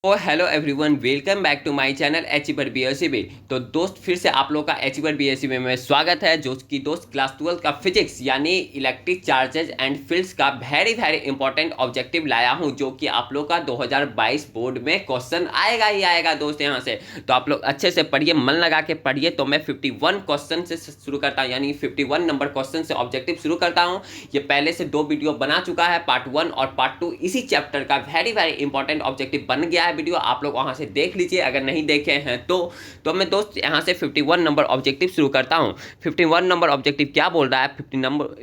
O hello everyone, welcome back to my channel achiever BSCB. तो दोस्त फिर से आप लोग का अचीवर बीएससीबी में स्वागत है। जो कि दोस्त क्लास 12 का फिजिक्स यानी इलेक्ट्रिक चार्जेज एंड फील्ड्स का वेरी इंपॉर्टेंट ऑब्जेक्टिव लाया हूं, जो कि आप लोग का 2022 बोर्ड में क्वेश्चन आएगा ही आएगा दोस्त यहां से। तो आप लोग अच्छे से पढ़िए, मन लगा के पढ़िए। तो मैं 51 क्वेश्चन से शुरू करता हूँ, यानी 51 नंबर क्वेश्चन से ऑब्जेक्टिव शुरू करता हूँ। ये पहले से 2 वीडियो बना चुका है, पार्ट 1 और पार्ट 2 इसी चैप्टर का वेरी इंपॉर्टेंट ऑब्जेक्टिव बन गया है। वीडियो आप लोग वहां से देख लीजिए अगर नहीं देखे हैं तो मैं दोस्त यहां से 51 नंबर ऑब्जेक्टिव शुरू करता हूं। 51 नंबर ऑब्जेक्टिव क्या बोल रहा है?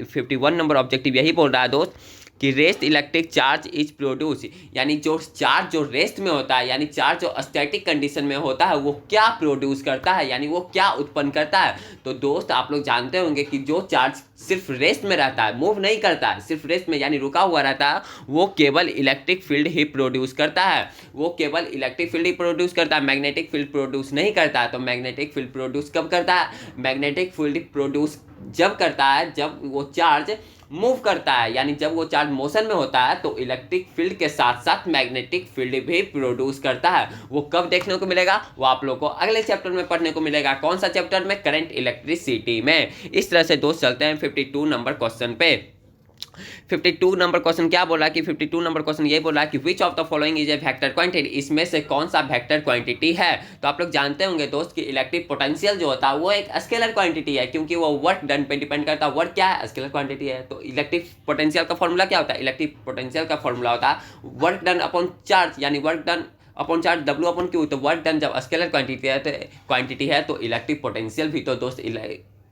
51 नंबर ऑब्जेक्टिव यही बोल रहा है दोस्त कि rest electric charge is produce, यानी जो चार्ज जो रेस्ट में होता है, यानी चार्ज जो स्टैटिक कंडीशन में होता है, वो क्या प्रोड्यूस करता है, यानी वो क्या उत्पन्न करता है। तो दोस्त आप लोग जानते होंगे कि जो चार्ज सिर्फ रेस्ट में रहता है, मूव नहीं करता है, सिर्फ रेस्ट में यानी रुका हुआ रहता है, वो केवल इलेक्ट्रिक फील्ड ही प्रोड्यूस करता है। वो केवल इलेक्ट्रिक फील्ड ही प्रोड्यूस करता है, मैग्नेटिक फील्ड प्रोड्यूस नहीं करता है। तो मैग्नेटिक फील्ड प्रोड्यूस कब करता है? मैग्नेटिक फील्ड प्रोड्यूस जब करता है जब वो चार्ज मूव करता है, यानी जब वो चार्ज मोशन में होता है तो इलेक्ट्रिक फील्ड के साथ साथ मैग्नेटिक फील्ड भी प्रोड्यूस करता है। वो कब देखने को मिलेगा? वो आप लोग को अगले चैप्टर में पढ़ने को मिलेगा। कौन सा चैप्टर में? करंट इलेक्ट्रिसिटी में। इस तरह से दोस्त चलते हैं 52 नंबर क्वेश्चन पे। 52 नंबर क्वेश्चन क्या बोला कि 52 नंबर क्वेश्चन ये बोला कि which of the following is A vector quantity, इसमें से कौन सा वेक्टर क्वांटिटी है। तो आप लोग जानते होंगे दोस्त कि इलेक्ट्रिक पोटेंशियल जो होता है वो एक स्केलर क्वांटिटी है, क्योंकि वो वर्क डन पे डिपेंड करता है। वर्क क्या है? स्केलर क्वांटिटी है। तो इलेक्ट्रिक पोटेंशियल का फॉर्मूला क्या होता है? इलेक्ट्रिक पोटेंशियल का फॉर्मूला होता है वर्क डन अपॉन चार्ज, यानी work done upon charge W upon Q। तो वर्क डन जब स्केलर क्वांटिटी है तो इलेक्ट्रिक पोटेंशियल भी तो दोस्त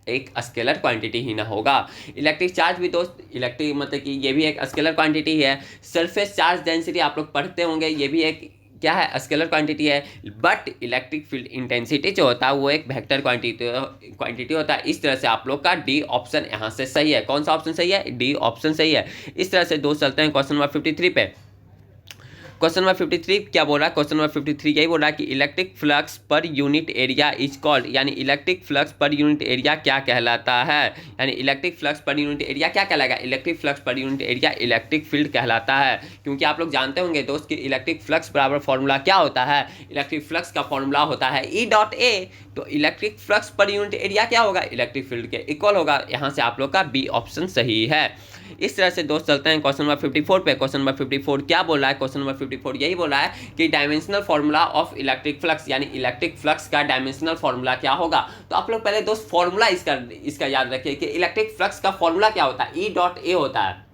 एक स्केलर क्वांटिटी ही ना होगा। इलेक्ट्रिक चार्ज भी दोस्त इलेक्ट्रिक मतलब कि ये भी एक स्केलर क्वांटिटी है। सरफेस चार्ज डेंसिटी आप लोग पढ़ते होंगे, ये भी एक क्या है? स्केलर क्वांटिटी है। बट इलेक्ट्रिक फील्ड इंटेंसिटी जो होता है वो एक वेक्टर क्वांटिटी होता है। इस तरह से आप लोग का डी ऑप्शन यहाँ से सही है। कौन सा ऑप्शन सही है? डी ऑप्शन सही है। इस तरह से दोस्त चलते हैं क्वेश्चन नंबर 53 पे। क्वेश्चन नंबर 53 क्या बोल रहा है? क्वेश्चन नंबर 53 यही बोल रहा है कि electric flux per unit area is called, यानी electric flux per unit area क्या कहलाता है। यानी electric flux per unit area क्या कहलाएगा? Electric flux per unit area electric field कहलाता है। क्योंकि आप लोग जानते होंगे दोस्त कि इलेक्ट्रिक फ्लक्स बराबर फॉर्मूला क्या होता है? इलेक्ट्रिक फ्लक्स का फॉर्मूला होता है E.A। तो electric flux per unit area क्या होगा? इलेक्ट्रिक फील्ड के इक्वल होगा। यहाँ से आप लोग का बी ऑप्शन सही है। इस तरह से दोस्त चलते हैं क्वेश्चन नंबर 54 पे। क्वेश्चन नंबर 54 क्या बोल रहा है? क्वेश्चन नंबर 54 यही बोल रहा है कि dimensional formula of electric flux, यानी इलेक्ट्रिक फ्लक्स का डायमेंशनल फॉर्मूला क्या होगा। तो आप लोग पहले दोस्त फॉर्मूला इसका याद रखिए कि इलेक्ट्रिक फ्लक्स का फॉर्मूला क्या होता है? E.A होता है।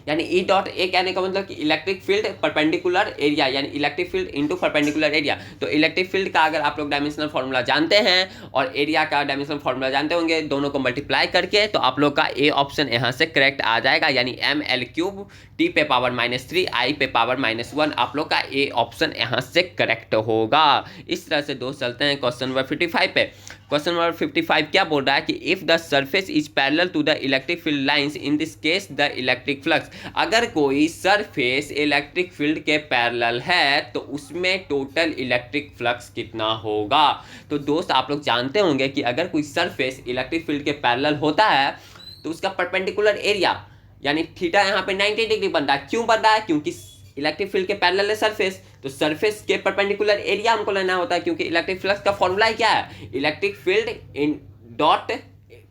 यानी E.A कहने का मतलब कि इलेक्ट्रिक फील्ड परपेंडिकुलर एरिया, यानी electric field into perpendicular area. तो इलेक्ट्रिक फील्ड का अगर आप लोग डायमेंशनल फॉर्मूला जानते हैं और एरिया का डायमेंशनल फॉर्मूला जानते होंगे, दोनों को मल्टीप्लाई करके, तो आप लोग का ए ऑप्शन यहाँ से करेक्ट आ जाएगा। यानी ml³ t पे पावर -3 i पे पावर -1, आप लोग का ए ऑप्शन यहाँ से करेक्ट होगा। इस तरह से दोस्त चलते हैं क्वेश्चन नंबर 55 पे। क्वेश्चन नंबर 55 क्या बोल रहा है कि if the surface is parallel to the electric field lines, in this case the electric flux, अगर कोई सरफेस इलेक्ट्रिक फील्ड के पैरेलल है तो उसमें टोटल इलेक्ट्रिक फ्लक्स कितना होगा। तो दोस्त आप लोग जानते होंगे कि अगर कोई सरफेस इलेक्ट्रिक फील्ड के पैरेलल होता है तो उसका परपेंडिकुलर एरिया, यानी थीटा यहाँ पे 90 डिग्री बन रहा है। क्यों बन रहा है? क्योंकि इलेक्ट्रिक फील्ड के पैरेलल है सरफेस, तो सरफेस के परपेंडिकुलर एरिया हमको लेना होता है। क्योंकि इलेक्ट्रिक फ्लक्स का फॉर्मूला क्या है? Electric field in dot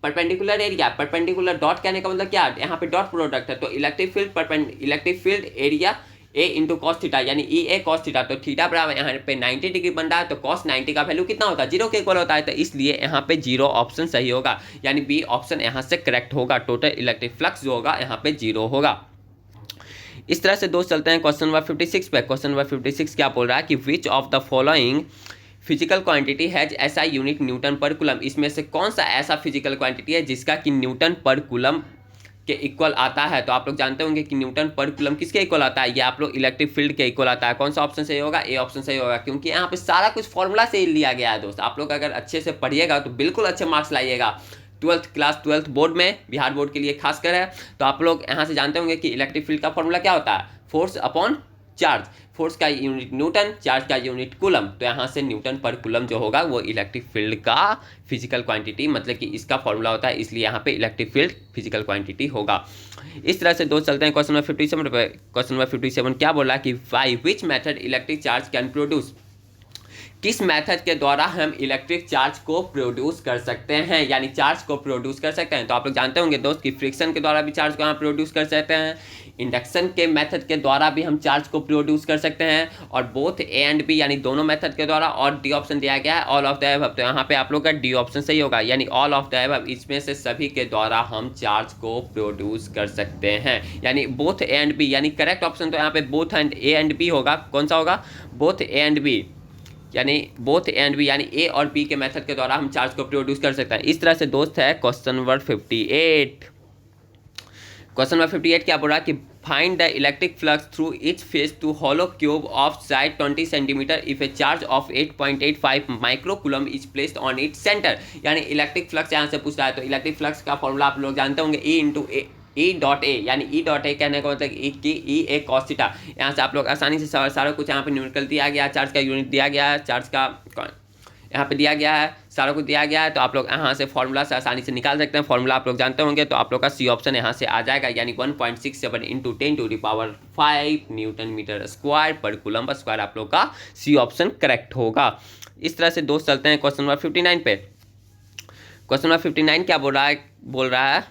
perpendicular area. Perpendicular dot कहने का मतलब क्या है? यहाँ पे डॉट प्रोडक्ट है। तो electric field area A into cos theta, यानी E.A कॉस थीटा। तो थीटा बराबर यहाँ पे 90 डिग्री बन रहा है, तो कॉस 90 का वैल्यू कितना होता है? 0 के इक्वल होता है। तो इसलिए यहाँ पे 0 ऑप्शन सही होगा, यानी बी ऑप्शन यहाँ से करेक्ट होगा। टोटल इलेक्ट्रिक फ्लक्स जो होगा यहाँ पे 0 होगा। इस तरह से दोस्त चलते हैं क्वेश्चन नंबर 56 पे। क्वेश्चन नंबर 56 क्या बोल रहा है कि which of the following physical quantity has ऐसा यूनिट न्यूटन पर कूलम, इसमें से कौन सा ऐसा फिजिकल क्वांटिटी है जिसका कि न्यूटन पर कूलम के इक्वल आता है। तो आप लोग जानते होंगे कि न्यूटन पर कूलम किसके इक्वल आता है? ये आप लोग इलेक्ट्रिक फील्ड के इक्वल आता है। कौन सा ऑप्शन सही होगा? ए ऑप्शन सही होगा, क्योंकि यहाँ पे सारा कुछ फॉर्मूला से ही लिया गया है दोस्त। आप लोग अगर अच्छे से पढ़िएगा तो बिल्कुल अच्छे मार्क्स लाइएगा। क्लास 12 बोर्ड में, बिहार बोर्ड के लिए खासकर है। तो आप लोग यहाँ से जानते होंगे कि इलेक्ट्रिक फील्ड का फॉर्मूला क्या होता है? Force upon charge. फोर्स का यूनिट न्यूटन, चार्ज का यूनिट कूलम। तो यहाँ से न्यूटन पर कूलम जो होगा वो इलेक्ट्रिक फील्ड का फिजिकल क्वांटिटी, मतलब कि इसका फॉर्मूला होता है, इसलिए यहाँ पे इलेक्ट्रिक फील्ड फिजिकल क्वांटिटी होगा। इस तरह से दोस्त चलते हैं क्वेश्चन नंबर 57 पे। क्वेश्चन नंबर 57 क्या बोल रहा है कि by which method electric charge can produce, किस मेथड के द्वारा हम इलेक्ट्रिक चार्ज को प्रोड्यूस कर सकते हैं, यानी चार्ज को प्रोड्यूस कर सकते हैं। तो आप लोग जानते होंगे दोस्त कि फ्रिक्शन के द्वारा भी चार्ज को हम प्रोड्यूस कर सकते हैं, इंडक्शन के मेथड के द्वारा भी हम चार्ज को प्रोड्यूस कर सकते हैं, और बोथ ए एंड बी यानी दोनों मेथड के द्वारा, और डी ऑप्शन दिया गया है ऑल ऑफ द अबव। तो यहाँ पे आप लोग का डी ऑप्शन सही होगा, यानी ऑल ऑफ द अबव, इसमें से सभी के द्वारा हम चार्ज को प्रोड्यूस कर सकते हैं, यानी बोथ ए एंड बी, यानी करेक्ट ऑप्शन तो यहाँ पे both and A and B होगा। कौन सा होगा? बोथ ए एंड बी, यानी बोथ ए एंड बी, यानी ए और बी के मेथड के द्वारा हम चार्ज को प्रोड्यूस कर सकते हैं। इस तरह से दोस्त है क्वेश्चन नंबर 58। क्वेश्चन नंबर 58 क्या बोल रहा है कि find the electric flux through each phase two hollow cube of side 20 centimetre if A charge of 8.85 micro coulomb is placed on it centre. यानी इलेक्ट्रिक फ्लक्स यहाँ से पूछ रहा है, तो इलेक्ट्रिक फ्लक्स का फॉर्मूला आप लोग जानते होंगे, E into E dot A, यानी ई डॉट ए कहने का मतलब ई ए कॉस थीटा। यहाँ से आप लोग आसानी से सारा कुछ यहाँ पे न्यूमेरिकल दिया गया, चार्ज का यूनिट दिया गया है, चार्ज का यहाँ पे दिया गया है, सारा कुछ दिया गया है, तो आप लोग यहाँ से फॉर्मूला से आसानी से निकाल सकते हैं। फॉर्मूला आप लोग जानते होंगे, तो आप लोग का सी ऑप्शन यहाँ से आ जाएगा, यानी 1.67 इंटू 10⁵ न्यूटन मीटर स्क्वायर पर कूलम स्क्वायर, आप लोग का सी ऑप्शन करेक्ट होगा। इस तरह से दोस्त चलते हैं क्वेश्चन नंबर 59 पे। क्वेश्चन नंबर 59 क्या बोल रहा है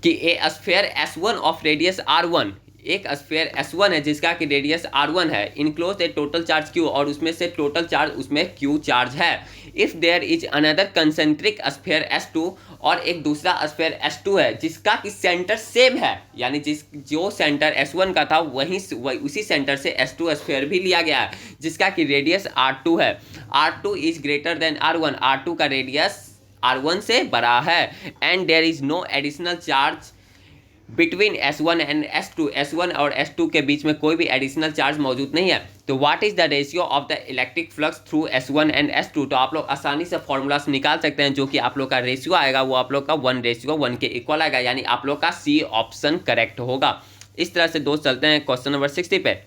कि ए sphere S1 of radius R1, एक स्फीयर S1 है जिसका कि रेडियस R1 है, enclose a total charge Q, और उसमें से टोटल चार्ज उसमें Q चार्ज है। If there is another concentric sphere S2, और एक दूसरा स्फीयर S2 है जिसका कि सेंटर सेम है, यानी जो सेंटर S1 का था वहीं उसी सेंटर से S2 स्फीयर भी लिया गया है, जिसका कि रेडियस R2 है। R2 is greater than R1, R2 का रेडियस R1 से बड़ा है, and there is no additional charge between S1 and S2, S1 और S2 के बीच में कोई भी एडिशनल चार्ज मौजूद नहीं है। तो what is the ratio of the electric flux through S1 and S2? तो आप लोग आसानी से फॉर्मूला से निकाल सकते हैं, जो कि आप लोग का रेशियो आएगा वो आप लोग का 1:1 के इक्वल आएगा, यानी आप लोग का सी ऑप्शन करेक्ट होगा। इस तरह से दोस्त चलते हैं क्वेश्चन नंबर 60 पे।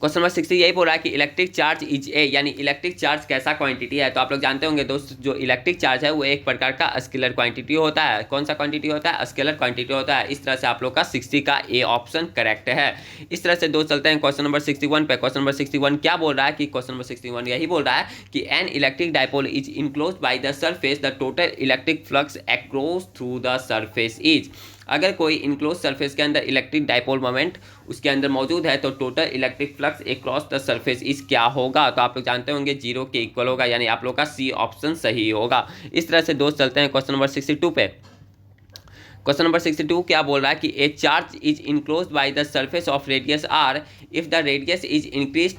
क्वेश्चन नंबर 60 यही बोल रहा है कि इलेक्ट्रिक चार्ज इज ए, यानी इलेक्ट्रिक चार्ज कैसा क्वांटिटी है। तो आप लोग जानते होंगे दोस्त, जो इलेक्ट्रिक चार्ज है वो एक प्रकार का स्केलर क्वांटिटी होता है। कौन सा क्वांटिटी होता है? स्केलर क्वांटिटी होता है। इस तरह से आप लोग का 60 का ए ऑप्शन करेक्ट है। इस तरह से दोस्त चलते हैं क्वेश्चन नंबर 61 पे। क्वेश्चन नंबर 61 क्या बोल रहा है कि क्वेश्चन नंबर 61 यही बोल रहा है कि an electric dipole is enclosed by the surface, the total electric flux across through the surface is. अगर कोई इनक्लोज सरफेस के अंदर इलेक्ट्रिक डायपोल मोमेंट उसके अंदर मौजूद है, तो total electric flux across the surface is क्या होगा? तो आप लोग जानते होंगे 0 के इक्वल होगा, यानी आप लोग का सी ऑप्शन सही होगा। इस तरह से दोस्त चलते हैं क्वेश्चन नंबर 62 पे। क्वेश्चन नंबर 62 क्या बोल रहा है कि a charge is enclosed by the surface of radius R, if the radius is increase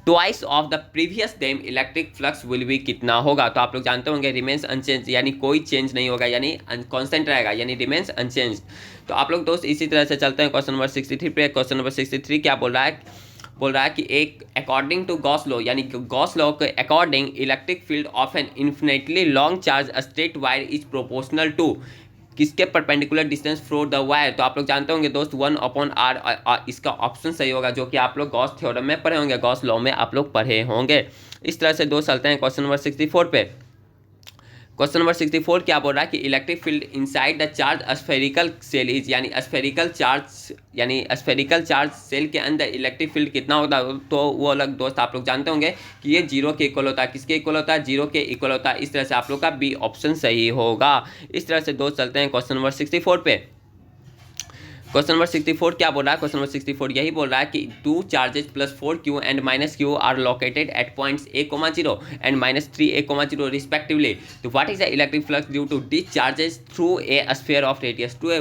twice of the previous them electric flux will be कितना होगा? तो आप लोग जानते होंगे रिमेन्स अनचेंज, यानी कोई चेंज नहीं होगा, यानी कांस्टेंट रहेगा, यानी रिमेन्स अनचेंज। तो आप लोग दोस्त इसी तरह से चलते हैं क्वेश्चन नंबर 63 पे। क्वेश्चन नंबर 63 क्या बोल रहा है? बोल रहा है कि एक अकॉर्डिंग टू गॉस लॉ, यानी गॉस लॉ के according electric field of an infinitely long charge straight wire is proportional to, किसके perpendicular distance from the wire? तो आप लोग जानते होंगे दोस्त 1/r, इसका ऑप्शन सही होगा, जो कि आप लोग गॉस थ्योरम में पढ़े होंगे, गॉस लॉ में आप लोग पढ़े होंगे। इस तरह से दोस्त चलते हैं क्वेश्चन नंबर 64 पे। क्वेश्चन नंबर 64 क्या बोल रहा है कि electric field inside the charge spherical shell is, यानी स्फेरिकल चार्ज सेल के अंदर इलेक्ट्रिक फील्ड कितना होता है? तो वो अलग दोस्त आप लोग जानते होंगे कि ये 0 के इक्वल होता है। किसके इक्वल होता है? 0 के इक्वल होता है। इस तरह से आप लोग का बी ऑप्शन सही होगा। इस तरह से दोस्त चलते हैं क्वेश्चन नंबर 64 पे। क्वेश्चन नंबर 64 क्या बोल रहा है? क्वेश्चन नंबर 64 यही बोल रहा है कि 2 charges plus 4q and -q are located at points a, 0 and -3a, 0 respectively. तो what is the electric flux due to this charges through a sphere of radius 2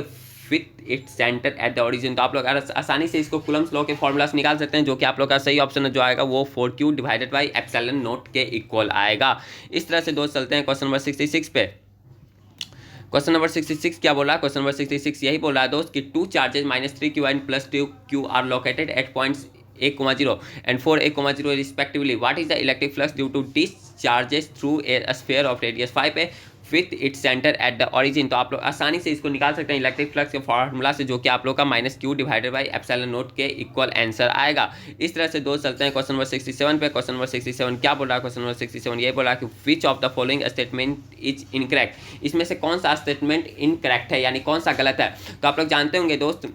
with its centre at the origin? तो आप लोग आसानी से इसको Coulomb's law के formula से निकाल सकते हैं, जो कि आप लोग का सही ऑप्शन जो आएगा वो 4q divided by epsilon not के इक्वल आएगा। इस तरह से दोस्त चलते हैं क्वेश्चन नंबर 66 पे। क्वेश्चन नंबर 66 क्या बोल रहा है? क्वेश्चन नंबर 66 यही बोल रहा है दोस्त कि 2 charges -3q and +2q are located at points a, 0 and 4a, 0 respectively. What is the electric flux due to this charges through a sphere of radius 5 है with its centre at the origin. तो आप लोग आसानी से इसको निकाल सकते हैं इलेक्ट्रिक फ्लक्स के फॉर्मूला से, जो कि आप लोग का -q divided by epsilon not के इक्वल आंसर आएगा। इस तरह से दोस्त चलते हैं क्वेश्चन नंबर 67 पे। क्वेश्चन नंबर 67 क्या बोल रहा है? क्वेश्चन नंबर 67 ये बोल रहा है कि which of the following statement is incorrect. इसमें से कौन सा स्टेटमेंट इनकरेक्ट है, यानी कौन सा गलत है। तो आप लोग जानते होंगे दोस्त,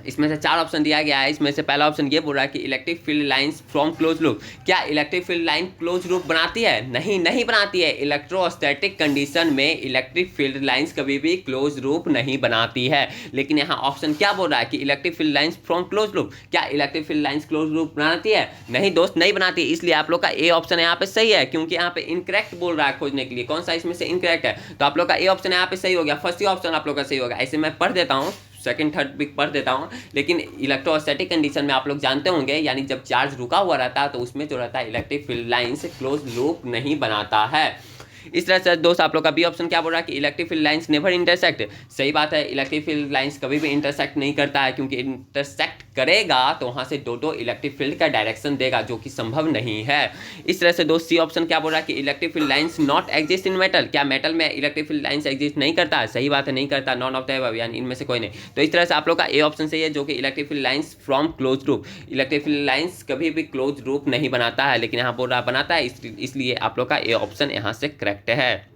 इसमें से 4 ऑप्शन दिया गया है। इसमें से पहला ऑप्शन ये बोल रहा है कि electric field lines from close loop. क्या electric field line close loop बनाती है? नहीं बनाती है। इलेक्ट्रोस्टैटिक कंडीशन में इलेक्ट्रिक फील्ड लाइंस कभी भी क्लोज लूप नहीं बनाती है। लेकिन यहाँ ऑप्शन क्या बोल रहा है कि electric field lines from close loop. क्या electric field lines close loop बनाती है? नहीं दोस्त, नहीं बनाती। इसलिए आप लोग का ए ऑप्शन यहाँ पे सही है, क्योंकि यहाँ पे इनकरेक्ट बोल रहा है खोजने के लिए। कौन सा इसमें से इनकरेक्ट है? तो आप लोग का ए ऑप्शन यहाँ पे सही हो गया। फर्स्ट ही ऑप्शन आप लोग का सही होगा। ऐसे मैं पढ़ देता हूँ, सेकंड थर्ड भी पढ़ देता हूँ। लेकिन इलेक्ट्रोस्टैटिक कंडीशन में आप लोग जानते होंगे, यानी जब चार्ज रुका हुआ रहता है तो उसमें जो रहता है electric field lines close loop नहीं बनाता है। इस तरह से दोस्त आप लोग का बी ऑप्शन क्या बोल रहा है कि electric field lines never intersect. सही बात है, इलेक्ट्रिक फील्ड लाइंस कभी भी इंटरसेक्ट नहीं करता है, क्योंकि इंटरसेक्ट करेगा तो वहाँ से दो इलेक्ट्रिक फील्ड का डायरेक्शन देगा, जो कि संभव नहीं है। इस तरह से दोस्त सी ऑप्शन क्या बोल रहा है कि electric field lines not exist in metal. क्या मेटल में इलेक्ट्रिक फील्ड लाइंस एग्जिस्ट नहीं करता है? सही बात है, नहीं करता। नॉन ऑफ द अबव, यानी इनमें से कोई नहीं। तो इस तरह से आप लोग का ए ऑप्शन सही है, जो कि electric field lines from close loop. Electric field lines कभी भी क्लोज लूप नहीं बनाता है, लेकिन यहाँ बोल रहा बनाता है, इसलिए आप लोग का ए ऑप्शन यहाँ से करेक्ट है।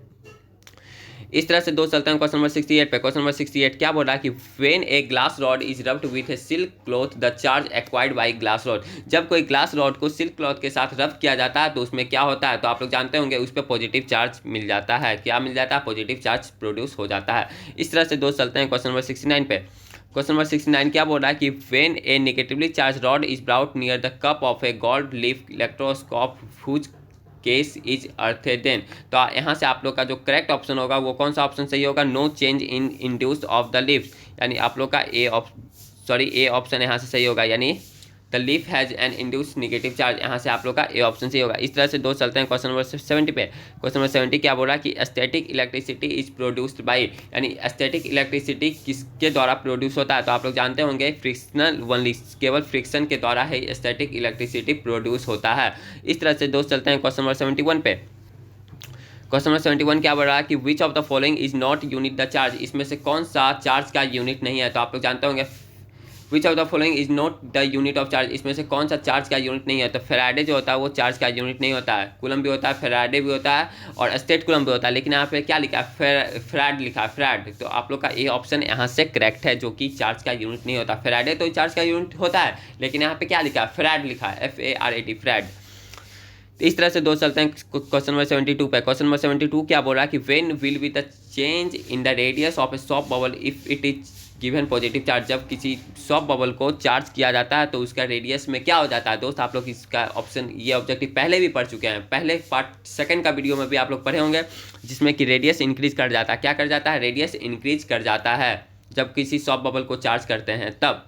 इस तरह से दो चलते हैं क्वेश्चन नंबर 68 पे। क्वेश्चन नंबर 68 क्या बोल रहा है कि when a glass rod is rubbed with A silk cloth the charge acquired by glass rod. जब कोई ग्लास रॉड को सिल्क क्लॉथ के साथ रब किया जाता है तो उसमें क्या होता है? तो आप लोग जानते होंगे उस पर पॉजिटिव चार्ज मिल जाता है। क्या मिल जाता है? पॉजिटिव चार्ज प्रोड्यूस हो जाता है। इस तरह से दो चलते हैं क्वेश्चन नंबर 69 पे। क्वेश्चन नंबर 69 क्या बोल रहा है कि when a negatively charge rod is brought near the cup of a gold leaf electroscope whose case is earthed. तो यहाँ से आप लोग का जो करेक्ट ऑप्शन होगा वो कौन सा ऑप्शन सही होगा? No change in induced of the leaf, यानी आप लोग का ए ऑप्शन यहाँ से सही होगा, यानी the leaf has an induced negative charge. यहाँ से आप लोग का ए ऑप्शन सही होगा। इस तरह से दो चलते हैं क्वेश्चन नंबर 70 पे। क्वेश्चन नंबर 70 क्या बोल रहा है कि static electricity is produced by, यानी स्टैटिक इलेक्ट्रिसिटी किसके द्वारा प्रोड्यूस होता है? तो आप लोग जानते होंगे फ्रिक्शनल ओनली, केवल फ्रिक्शन के द्वारा ही स्टैटिक इलेक्ट्रिसिटी प्रोड्यूस होता है। इस तरह से दोस्त चलते हैं क्वेश्चन नंबर 71 पे। क्वेश्चन नंबर 71 क्या बोल रहा है कि which of the following is not unit the charge. इसमें से कौन सा चार्ज का यूनिट नहीं है? तो आप लोग जानते होंगे which of the following is not the unit of charge. इसमें से कौन सा चार्ज का यूनिट नहीं है? तो फेराडे जो होता है वो चार्ज का यूनिट नहीं होता है। कूलम भी होता है, फेराडे भी होता है, और स्टेट कूलम भी होता है। लेकिन यहाँ पे क्या लिखा है? फेराड लिखा है, फेराड। तो आप लोग का ए ऑप्शन यहाँ से करेक्ट है, जो कि चार्ज का यूनिट नहीं होता। फेराडे तो चार्ज का यूनिट होता है, लेकिन यहाँ पे क्या लिखा है? फेराड लिखा है, FARAD, फेराड। इस तरह से दो चलते हैं क्वेश्चन नंबर 72 पे। क्वेश्चन नंबर 72 क्या बोल रहा है कि when will be the change in the radius of A soft bubble if it is given positive charge. जब किसी सॉफ्ट बबल को चार्ज किया जाता है तो उसका रेडियस में क्या हो जाता है? दोस्त आप लोग इसका ऑप्शन, ये ऑब्जेक्टिव पहले भी पढ़ चुके हैं, पहले पार्ट सेकंड का वीडियो में भी आप लोग पढ़े होंगे, जिसमें कि रेडियस इंक्रीज कर जाता है। क्या कर जाता है? रेडियस इंक्रीज कर जाता है जब किसी सॉफ्ट बबल को चार्ज करते हैं तब।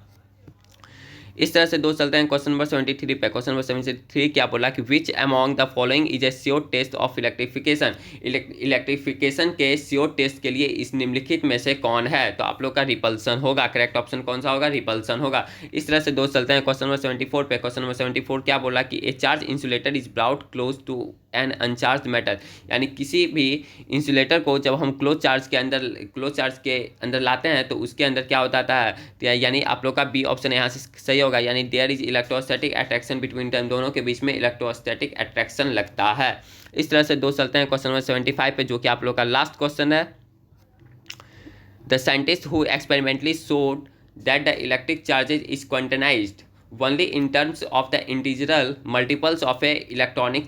इस तरह से दो चलते हैं क्वेश्चन नंबर 73 पे। क्वेश्चन नंबर 73 क्या बोला कि which among the following is a sure test of electrification. Electrification के श्योर टेस्ट के लिए इस निम्नलिखित में से कौन है? तो आप लोग का रिपल्सन होगा। करेक्ट ऑप्शन कौन सा होगा? रिपल्सन होगा। इस तरह से दो चलते हैं क्वेश्चन नंबर 74 पे। क्वेश्चन नंबर 74 क्या बोला कि a charge insulator is brought close to an uncharge metal, यानी किसी भी इंसुलेटर को जब हम क्लोज चार्ज के अंदर लाते हैं तो उसके अंदर क्या होता है? यानी आप लोग का बी ऑप्शन यहाँ से सही होगा, यानी there is electrostatic attraction between them, दोनों के बीच में इलेक्ट्रोस्टैटिक अट्रैक्शन लगता है। इस तरह से दो चलते हैं क्वेश्चन नंबर 75 पे, जो कि आप लोग का लास्ट क्वेश्चन है। The scientist who experimentally showed that the electric charges is quantised only in terms of the integral multiples of a electronic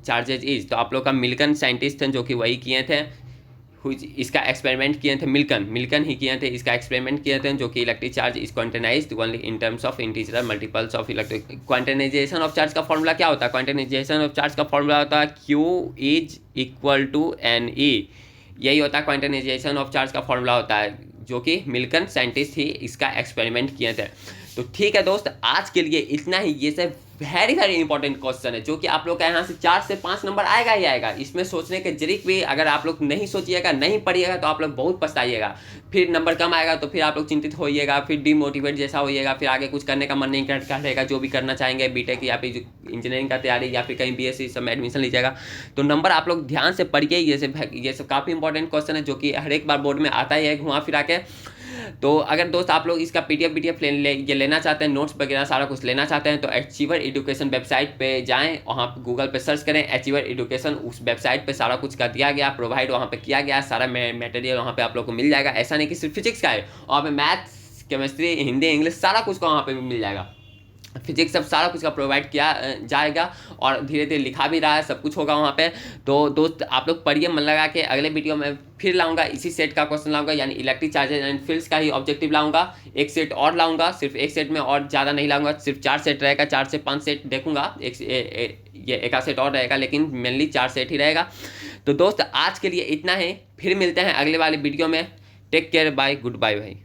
charges is. तो आप लोग का मिल्कन साइंटिस्ट हैं, जो कि वही किए थे, इसका एक्सपेरिमेंट किए थे। मिल्कन ही किए थे, इसका एक्सपेरिमेंट किए थे, जो कि electric charge is quantised only in terms of integral multiples of electric. Quantisation of charge का फॉर्मूला क्या होता है? क्वांटाइजेशन ऑफ चार्ज का फॉर्मूला होता है Q is equal to NE। यही होता है क्वांटाइजेशन ऑफ चार्ज का फॉर्मूला होता है, जो कि मिल्कन साइंटिस्ट ही इसका एक्सपेरिमेंट किए थे। तो ठीक है दोस्त, आज के लिए इतना ही। ये सब वेरी वेरी इंपॉर्टेंट क्वेश्चन है जो कि आप लोग का यहाँ से 4 से 5 नंबर आएगा ही आएगा। इसमें सोचने के जरिए भी अगर आप लोग नहीं सोचिएगा, नहीं पढ़िएगा, तो आप लोग बहुत पछताइएगा। फिर नंबर कम आएगा तो फिर आप लोग चिंतित होइएगा, फिर डिमोटिवेट जैसा होइएगा, फिर आगे कुछ करने का मन नहीं करेगा। जो भी करना चाहेंगे, बीटेक या फिर इंजीनियरिंग का तैयारी या फिर कहीं बीएससी सब में एडमिशन लीजिएगा। तो नंबर आप लोग ध्यान से पढ़िए। ये सब काफ़ी इंपॉर्टेंट क्वेश्चन है जो कि हर एक बार बोर्ड में आता ही है घुमा फिरा के। तो अगर दोस्त आप लोग इसका पीडीएफ ये लेना चाहते हैं, नोट्स वगैरह सारा कुछ लेना चाहते हैं, तो अचीवर एजुकेशन वेबसाइट पे जाएं, वहाँ पे गूगल पे सर्च करें अचीवर एजुकेशन। उस वेबसाइट पे सारा कुछ का दिया गया, प्रोवाइड वहाँ पे किया गया, सारा मटेरियल वहाँ पे आप लोग को मिल जाएगा। ऐसा नहीं कि सिर्फ फिजिक्स का है, वहाँ पे मैथ्स, केमिस्ट्री, हिंदी, इंग्लिश सारा कुछ का वहाँ पे मिल जाएगा। फिजिक्स सब सारा कुछ का प्रोवाइड किया जाएगा और धीरे धीरे लिखा भी रहा है, सब कुछ होगा वहाँ पे। तो दोस्त आप लोग पढ़िए मन लगा के। अगले वीडियो में फिर लाऊंगा इसी सेट का क्वेश्चन लाऊंगा, यानी इलेक्ट्रिक चार्जेस एंड फील्ड्स का ही ऑब्जेक्टिव लाऊंगा। एक सेट और लाऊंगा, सिर्फ एक सेट में और ज़्यादा नहीं लाऊंगा, सिर्फ 4 सेट रहेगा। 4 से 5 सेट देखूंगा, ये एक सेट और रहेगा, लेकिन मेनली 4 सेट ही रहेगा। तो दोस्त आज के लिए इतना है, फिर मिलते हैं अगले वाले वीडियो में। Take care, bye, goodbye भाई।